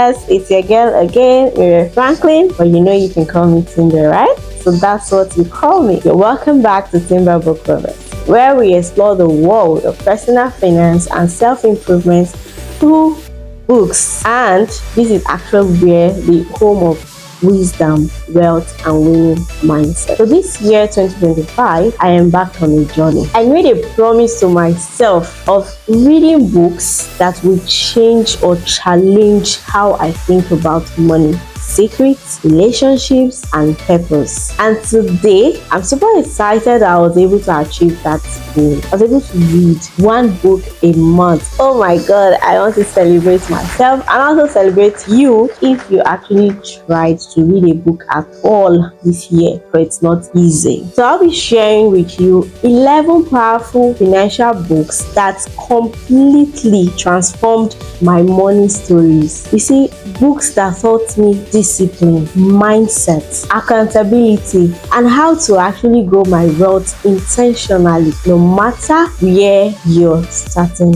Yes, it's your girl again, Miriam Franklin, but you know you can call me Timbel, right? So that's what you call me. You're welcome back to Timbel Book Lovers, where we explore the world of personal finance and self-improvement through books. And this is actually where the home of wisdom, wealth, and winning mindset. So this year 2025, I embarked on a journey. I made a promise to myself of reading books that will change or challenge how I think about money, secrets, relationships, and purpose. And today, I'm super excited I was able to achieve that goal. I was able to read one book a month. Oh my God, I want to celebrate myself and also celebrate you if you actually tried to read a book at all this year, but it's not easy. So I'll be sharing with you 11 powerful financial books that completely transformed my money stories. You see, books that taught me discipline, mindset, accountability, and how to actually grow my wealth intentionally, no matter where you're starting.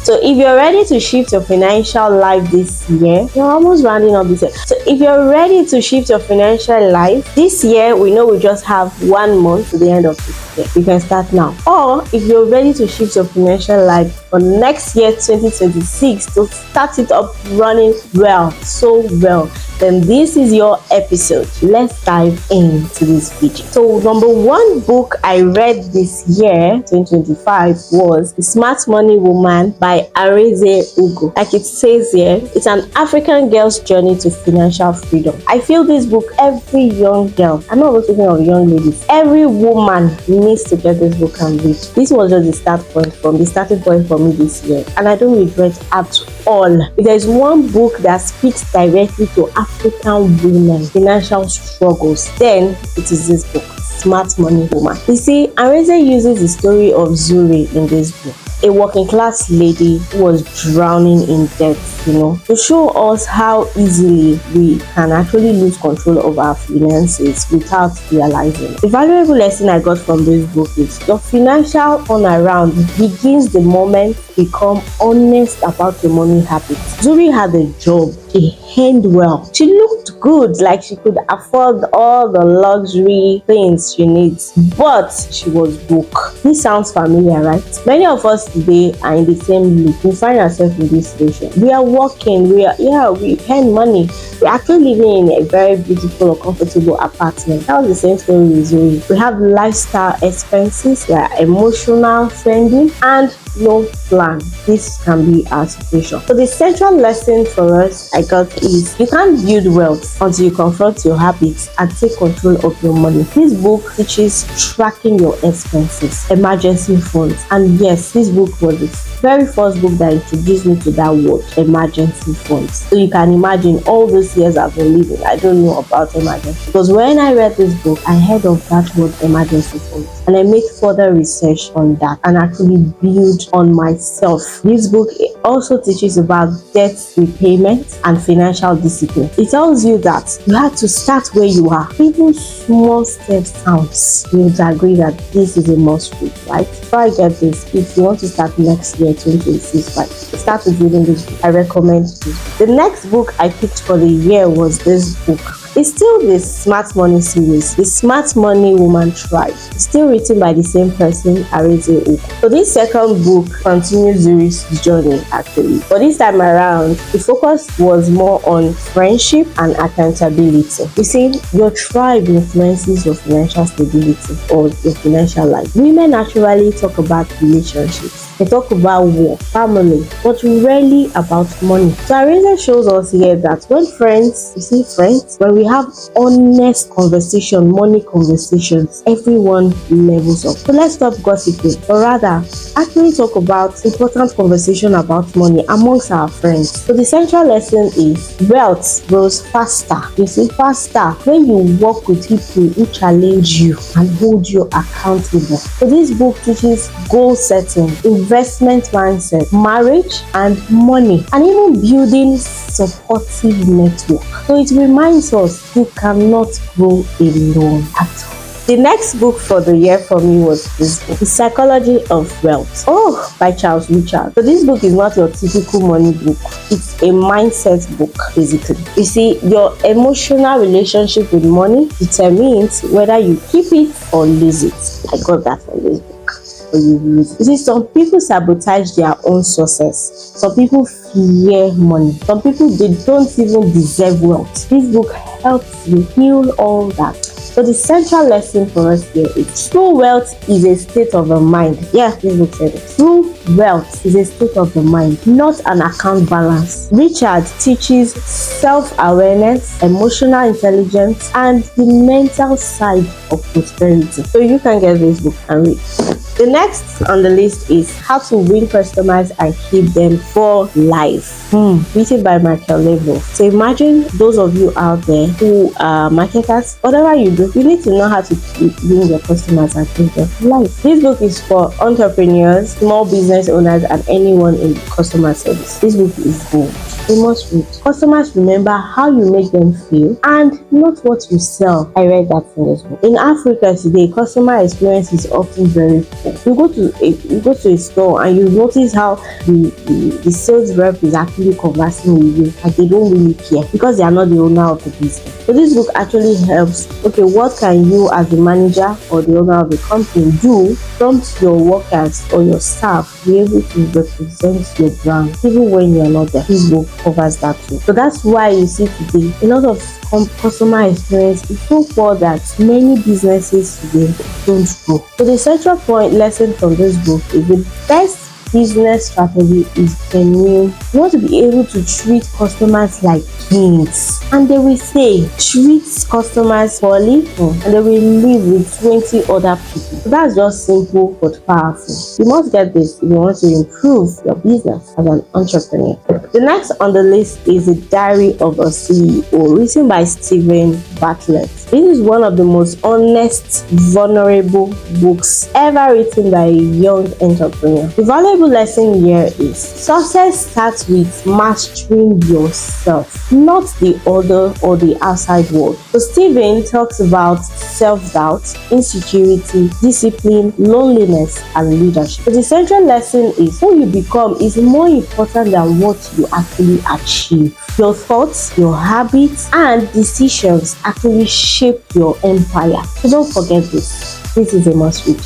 So if you're ready to shift your financial life this year, you're almost rounding up this year. So if you're ready to shift your financial life this year, we know we just have 1 month to the end of this year. You can start now. Or if you're ready to shift your financial life for next year, 2026, to start it up running well, so well, then this is your episode. Let's dive into this video. So number one book I read this year, 2025, was The Smart Money Woman by Arese Ugwu. Like it says here, it's an African girl's journey to financial freedom. I feel this book, every young girl, I'm not even speaking of young ladies, every woman needs to get this book and read. This was just the starting point for me this year, and I don't regret at all. If there's one book that speaks directly to African women financial struggles, then it is this book, Smart Money Woman. You see, Arese uses the story of Zuri in this book, a working class lady who was drowning in debt, to show us how easily we can actually lose control of our finances without realizing it. The valuable lesson I got from this book is your financial turnaround begins the moment you become honest about your money habits. Zuri had a job, she earned well, she looked good, like she could afford all the luxury things she needs, but she was broke. This sounds familiar, right? Many of us today are in the same league. We find ourselves in this situation. We are working, we earn money, we're actually living in a very beautiful or comfortable apartment. That was the same story with Zoe. We have lifestyle expenses, we are emotional spending, and no plan. This can be our situation. So the central lesson for us I got is you can't build wealth until you confront your habits and take control of your money. This book teaches tracking your expenses, emergency funds, and yes, this book was the very first book that introduced me to that word, emergency funds. So you can imagine all those years I've been living, I don't know about emergency, because when I read this book, I heard of that word, emergency funds, and I made further research on that and actually build on myself. This book also teaches about debt repayment and financial discipline. It tells you that you have to start where you are. Even small steps counts. You would agree that this is a must read, right? So I get this. If you want to start next year, 2026, right, start with reading this book. I recommend this book. The next book I picked for the year was this book. It's still the Smart Money series, the Smart Money Woman Tribe. It's still written by the same person, Arese Ugwu. So this second book continues Zuri's journey actually. But this time around, the focus was more on friendship and accountability. You see, your tribe influences your financial stability or your financial life. Women naturally talk about relationships. They talk about work, family, but rarely about money. So Arese shows us here that when when we have honest conversation, money conversations, everyone levels up. So let's stop gossiping, but rather actually talk about important conversation about money amongst our friends. So the central lesson is wealth grows faster. You see, faster when you work with people who challenge you and hold you accountable. So this book teaches goal setting, investment mindset, marriage and money, and even building supportive network. So it reminds us you cannot grow alone at all. The next book for the year for me was this book, The Psychology of Wealth, by Charles Richard. So this book is not your typical money book. It's a mindset book, basically. You see, your emotional relationship with money determines whether you keep it or lose it. I got that from this book. You see, some people sabotage their own success. Some people fear money. Some people, they don't even deserve wealth. This book helps you heal all that. So the central lesson for us here is true wealth is a state of the mind. Yeah, this book said it. True wealth is a state of the mind, not an account balance. Richard teaches self-awareness, emotional intelligence, and the mental side of prosperity. So you can get this book and read. The next on the list is How to Win Customers and Keep Them for Life, written by LeBoeuf. So imagine those of you out there who are marketers, whatever you do, you need to know how to win your customers and keep them for life. This book is for entrepreneurs, small business owners, and anyone in customer service. This book is gold. You must read. Customers remember how you make them feel and not what you sell. I read that in this book. In Africa today, customer experience is often very poor. You go to a store and you notice how the sales rep is actually conversing with you and they don't really care because they are not the owner of the business. So this book actually helps. Okay, what can you as the manager or the owner of the company do prompt your workers or your staff be able to represent your brand even when you are not there? This book covers that too. So that's why you see today a lot of customer experience is so poor that many businesses today don't grow. So the central point lesson from this book is the best business strategy is genuine. You want to be able to treat customers like kings, and they will say treat customers poorly and they will live with 20 other people. So that's just simple but powerful. You must get this if you want to improve your business as an entrepreneur. The next on the list is The Diary of a CEO, written by Bartlett. This is one of the most honest, vulnerable books ever written by a young entrepreneur. The valuable lesson here is success starts with mastering yourself, not the other or the outside world. So Stephen talks about self-doubt, insecurity, discipline, loneliness, and leadership. So the central lesson is who you become is more important than what you actually achieve. Your thoughts, your habits, and decisions actually shape your empire. So don't forget this. This is a must read.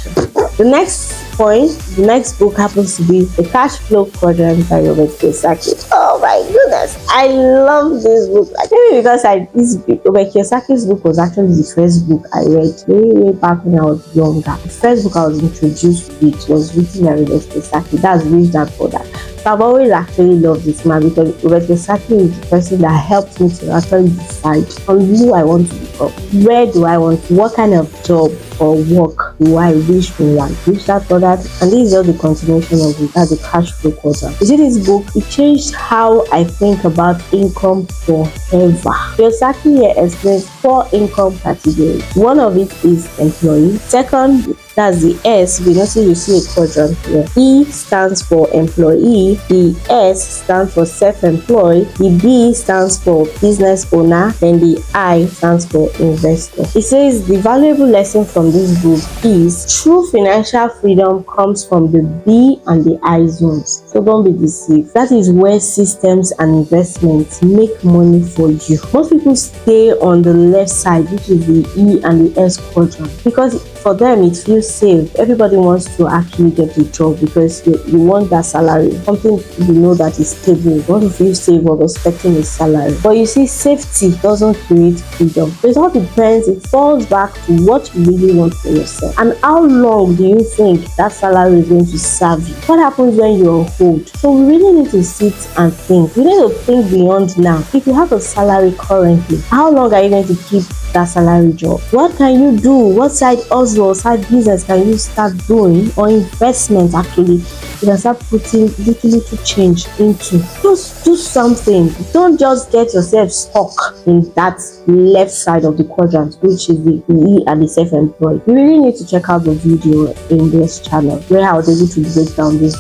The next book happens to be The Cashflow Quadrant by Kiyosaki. Oh my goodness, I love this book. Maybe because Kiyosaki's book was actually the first book I read way back when I was younger. The first book I was introduced to it was written by Kiyosaki. That's Rich Dad Poor Dad. So I've always actually loved this man because Kiyosaki is the person that helped me to actually decide on who I want to become. Where do I want to, what kind of job or work do I wish to like? Rich Dad Poor Dad, and this is just the continuation of it. That's The Cashflow Quadrant. You see, this book, it changed how I think about income forever. Kiyosaki here explains 4 income categories. One of it is employee. Second, that's the S. We notice you see a quadrant here. E stands for employee. The S stands for self-employed. The B stands for business owner. Then the I stands for investor. It says the valuable lesson from this book is true financial freedom comes from the B and the I zones. So don't be deceived. That is where systems and investments make money for you. Most people stay on the left side, which is the E and the S quadrant, because for them it feels safe. Everybody wants to actually get a job because you want that salary, something you know that is stable. You want to feel safe of expecting a salary. But you see, safety doesn't create freedom. It all depends. It falls back to what you really want for yourself and how long do you think that salary is going to serve you. What happens when you're old? So we really need to sit and think. We need to think beyond now. If you have a salary currently, how long are you going to keep that salary job? What can you do? What side hustle or side business can you start doing, or investment actually you can start putting little change into? Just do something. Don't just get yourself stuck in that left side of the quadrant, which is the E and the self-employed. You really need to check out the video in this channel where I was able to break down this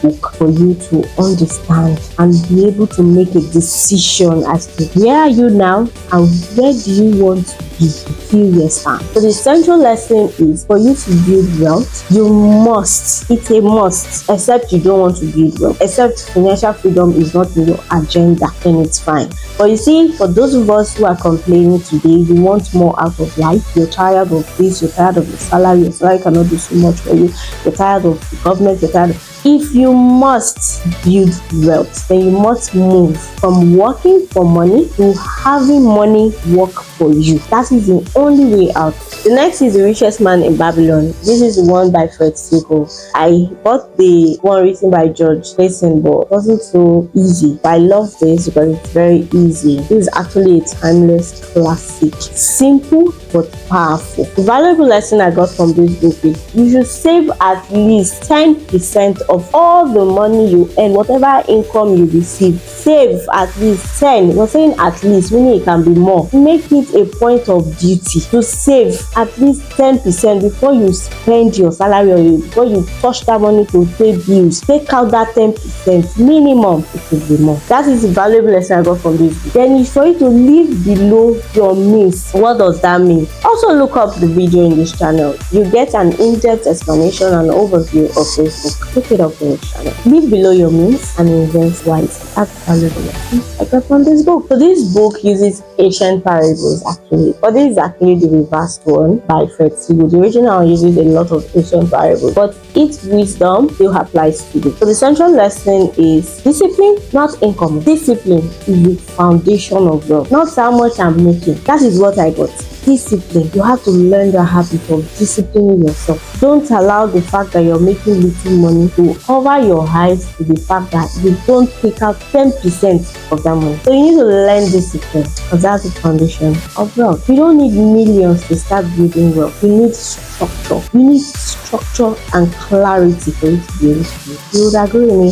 book for you to understand and be able to make a decision as to where are you now and where do you want to be be in few years time. So the central lesson is, for you to build wealth, you must, it's a must, except you don't want to build wealth, except financial freedom is not in your agenda, then it's fine. But you see, for those of us who are complaining today, you want more out of life, you're tired of this, you're tired of the salary, your salary cannot do so much for you, you're tired of the government, you're tired of... If you must build wealth, then you must move from working for money to having money work for you. That is the only way out. The next is The Richest Man in Babylon. This is the one by Fred Siegel. I bought the one written by George Clason, but it wasn't so easy. But I love this because it's very easy. This is actually a timeless classic. Simple but powerful. The valuable lesson I got from this book is you should save at least 10% of all the money you earn, whatever income you receive. Save at least 10. We're saying at least, meaning it can be more. Make it a point of duty to save at least 10% before you spend your salary, or before you touch that money to pay bills. Take out that 10% minimum. It will be more. That is the valuable lesson I got from this book. Then it's for you to live below your means. What does that mean? Also look up the video in this channel. You get an in-depth explanation and overview of this book. Look it up in this channel. Live below your means and invest wisely. That's valuable lesson I got from this book. So this book uses ancient parables actually, but this is actually the reversed one by Fred Siegel. The original one uses a lot of ancient parables, but its wisdom still applies today. So the central lesson is discipline, not income. Discipline is the foundation of wealth. Not how much I'm making. That is what I got. Discipline. You have to learn the habit of disciplining yourself. Don't allow the fact that you're making little money to cover your eyes to the fact that you don't take out 10% of that money. So you need to learn discipline, because that's the foundation of wealth. You don't need millions to start building wealth. You need structure. You need structure and clarity for you to be able to do it. You would agree with me.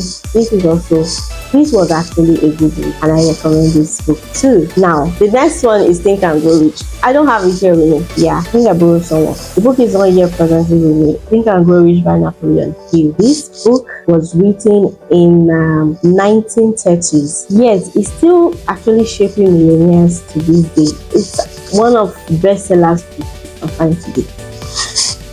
This was actually a good book, and I recommend this book too. Now, the next one is Think and Grow Rich. I don't have it here with me. Yeah, I think I borrowed someone. The book is not here presently with me. Think and Grow Rich by Napoleon. This book was written in 1930s. Yes, it's still actually shaping millionaires to this day. It's one of the bestsellers I find today.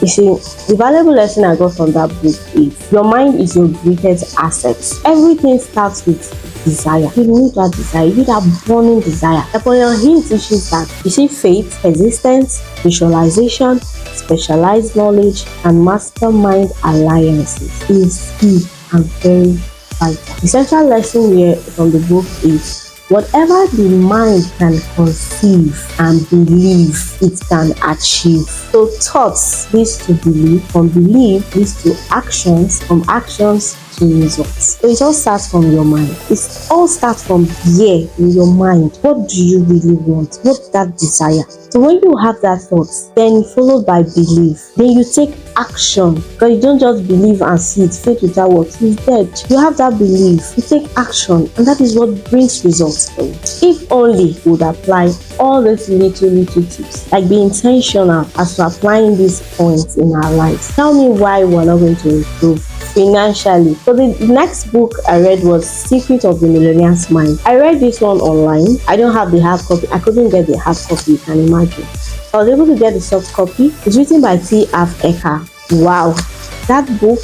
You see, the valuable lesson I got from that book is your mind is your greatest asset. Everything starts with desire. You need that desire. You need that burning desire. Napoleon Hill teaches that, you see, faith, persistence, visualization, specialized knowledge, and mastermind alliances is key and very vital. The central lesson here from the book is whatever the mind can conceive and believe, it can achieve. So thoughts leads to belief, from belief leads to actions, from actions to results. So it all starts from your mind. It all starts from here in your mind. What do you really want? What's that desire? So when you have that thought, then followed by belief, then you take action, because you don't just believe and see it. Faith without works is dead. You have that belief, you take action, and that is what brings results for you. If only you would apply all these little tips, like be intentional as to applying these points in our lives. Tell me why we're not going to improve financially. So the next book I read was Secret of the Millionaire's Mind. I read this one online. I don't have the hard copy. I couldn't get the hard copy, you can imagine. I was able to get the soft copy. It's written by T.F. Ecker. Wow, that book,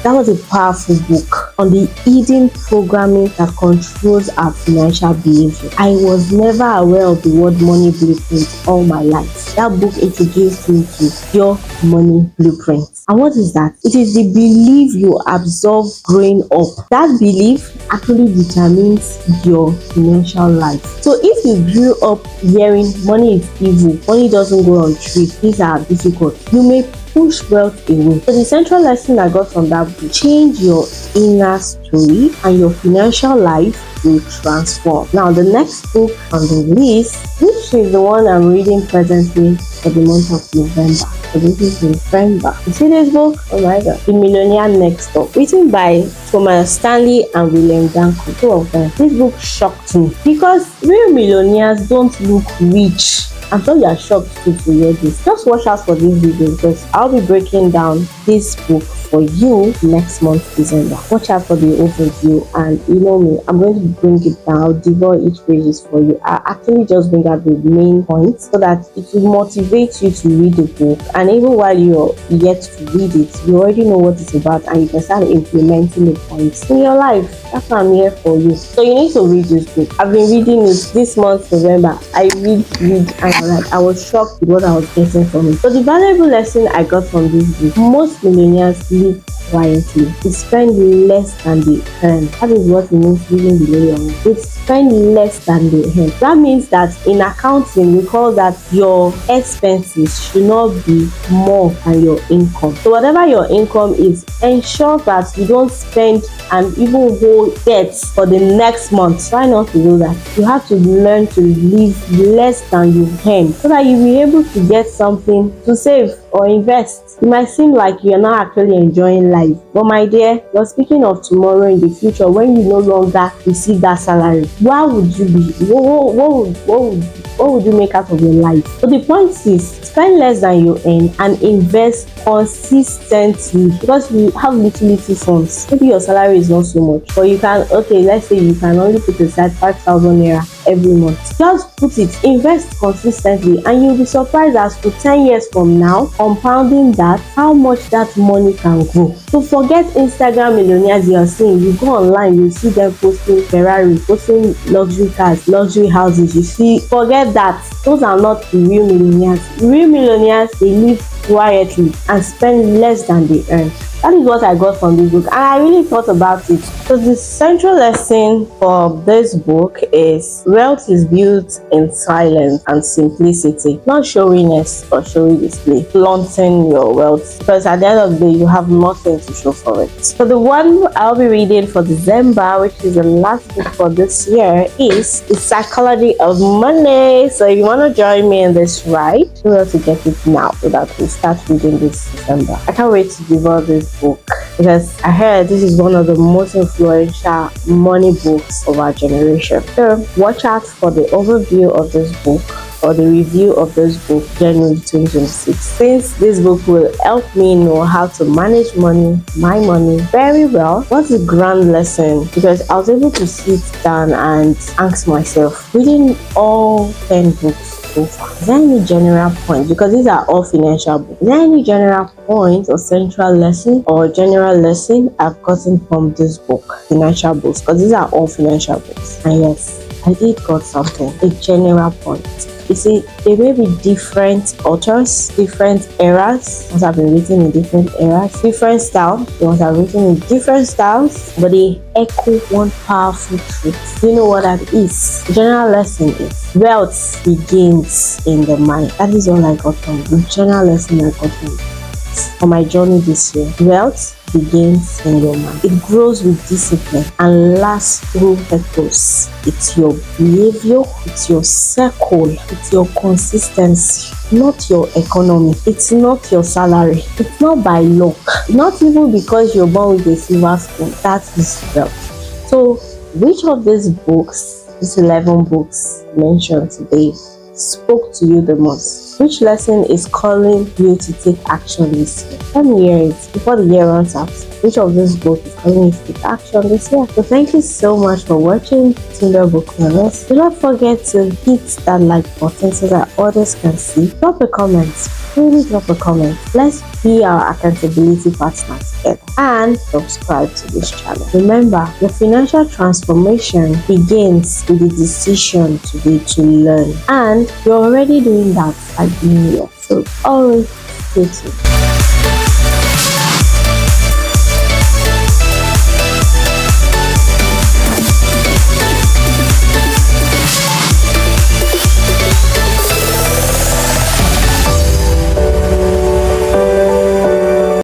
that was a powerful book on the hidden programming that controls our financial behavior. I was never aware of the word money blueprint all my life. That book introduced me to your money blueprint. And what is that? It is the belief you absorb growing up. That belief actually determines your financial life. So if you grew up hearing money is evil, money doesn't grow on trees, these are difficult, you may push wealth away. So the central lesson I got from that book: change your inner story and your financial life will transform. Now the next book on the list, which is the one I'm reading presently for the month of November. So this is November. You see this book? Oh my god. The Millionaire Next Door, written by Thomas Stanley and William Danko. Two of them. This book shocked me because real millionaires don't look rich. I'm sure you are shocked to hear this. Just watch out for this video because I'll be breaking down this book for you next month, December. Watch out for the overview, and you know me, I'm going to bring it down, devour each pages for you. I actually just bring out the main points so that it will motivate you to read the book, and even while you're yet to read it, you already know what it's about and you can start implementing the points in your life. That's why I'm here for you. So you need to read this book. I've been reading it this month, November. I read, and I was shocked with what I was getting from it. So the valuable lesson I got from this book: most millionaires live quietly. They spend less than they earn. That is what it means living below your means. They spend less than they earn. That means that in accounting, we call that your expenses should not be more than your income. So whatever your income is, ensure that you don't spend and even hold debts for the next month. Try not to do that. You have to learn to live less than you earn so that you'll be able to get something to save or invest. It might seem like you're not actually enjoying life, but my dear, you're speaking of tomorrow in the future when you no longer receive that salary. Where would you be? What would you make out of your life? So the point is, spend less than you earn and invest consistently, because you have little funds. Maybe your salary is not so much, but you can, okay, let's say you can only put aside 5,000 naira every month. Just put it, invest consistently, and you'll be surprised as to 10 years from now, compounding that, how much that money can grow. So forget Instagram millionaires you're seeing. You go online, you see them posting Ferrari, posting luxury cars, luxury houses. You see, forget that. Those are not the real millionaires. Real millionaires, they live quietly and spend less than they earn. That is what I got from this book, and I really thought about it. So the central lesson for this book is wealth is built in silence and simplicity, not showiness or showy display, flaunting your wealth, because at the end of the day you have nothing to show for it. So the one I'll be reading for December, which is the last book for this year, is The Psychology of Money. So if you want to join me in this ride, you have to get it now so that we start reading this December. I can't wait to devour this book, because I heard this is one of the most influential money books of our generation. So watch out for the overview of this book or the review of this book January 2026, since this book will help me know how to manage money, my money, very well. What's the grand lesson? Because I was able to sit down and ask myself, reading all 10 books so far, is there any general point? Because these are all financial books. Is there any general point or central lesson or general lesson I've gotten from this book, financial books? Because these are all financial books. And yes, I did got something, a general point. You see, there may be different authors, different eras, ones have been written in different eras, different styles, the ones have written in different styles, but they echo one powerful truth. You know what that is? The general lesson is wealth begins in the mind. That is all I got from the general lesson I got from my journey this year. Wealth begins in your mind. It grows with discipline and lasts through purpose. It's your behavior, it's your circle, it's your consistency, not your economy. It's not your salary. It's not by luck. Not even because you're born with a silver spoon. That is wealth. So which of these books, these 11 books mentioned today, spoke to you the most? Which lesson is calling you to take action this year? Let me hear it before the year runs out. Which of this book is calling you to take action this year? So thank you so much for watching Timbel Book Lovers. Do not forget to hit that like button so that others can see. Drop a comment. Really drop a comment. Let's be our accountability partners together, and subscribe to this channel. Remember, your financial transformation begins with the decision today to learn, and you're already doing that by being here. So always stay tuned.